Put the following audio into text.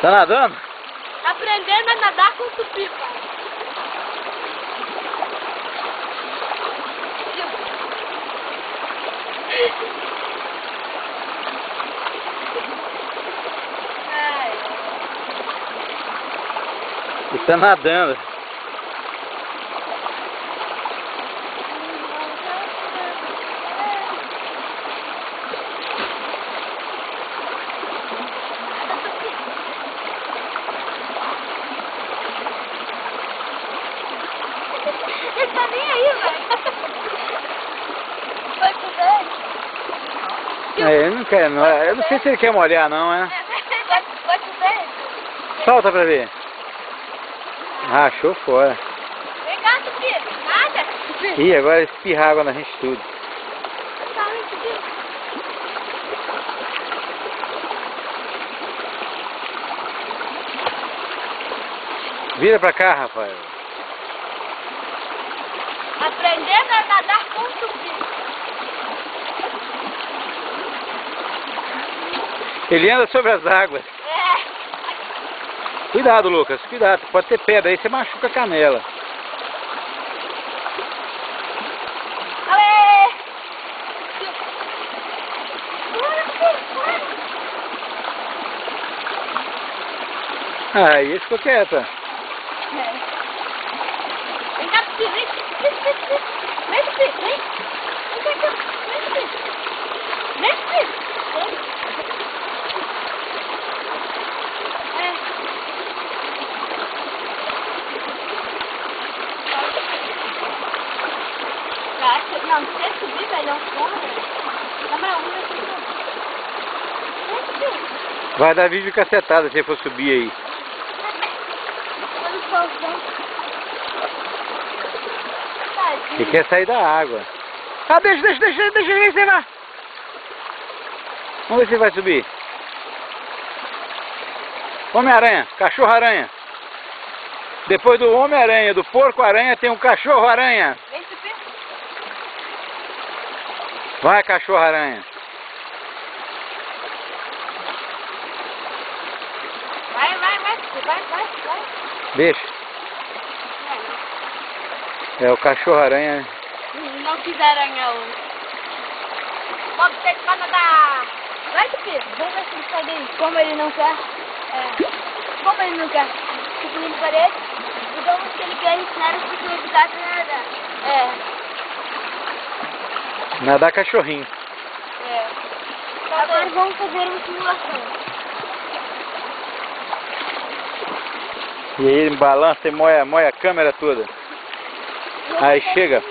Tá nadando? Aprendendo a nadar com tupi, pai. Ele tá nadando. Ele tá nem aí, velho. Vai com ele. Ele não quer, não. Eu não sei se ele quer molhar, não, é? Vai com ele. Solta pra ver. Ah, achou fora. Vem cá, tupi. Nada. Ih, agora espirrar água na gente tudo. Vira pra cá, Rafael. Aprendendo a nadar com tupi. Ele anda sobre as águas. É. Cuidado, Lucas, cuidado. Pode ter pedra aí, você machuca a canela. Ale! Aí, ele ficou quieta. Vem cá, tupi, vem. Vem, tupi, vem. Vem cá, vem, tupi. Vem, tupi. Não, você subir, velho, é um fome. Dá mais um, Vai dar vídeo cacetada se ele for subir aí. Ele quer sair da água. Ah, deixa aí, você vai. Vamos ver se ele vai subir. Homem-Aranha, Cachorro-Aranha. Depois do Homem-Aranha, do Porco-Aranha, tem um Cachorro-Aranha. Vem subir. Vai, Cachorro-Aranha. Vai. Deixa. É o Cachorro-Aranha. Não quis aranhar hoje. Pode ser pra nadar. Vai, Tupi. Vamos ver se ele sai daí. Como ele não quer. Como ele não quer subir na parede, então o que ele quer ensinar os pequenos gatos a nadar. Nadar cachorrinho. Agora vamos fazer uma simulação. E aí ele balança e moia a câmera toda. Aí chega.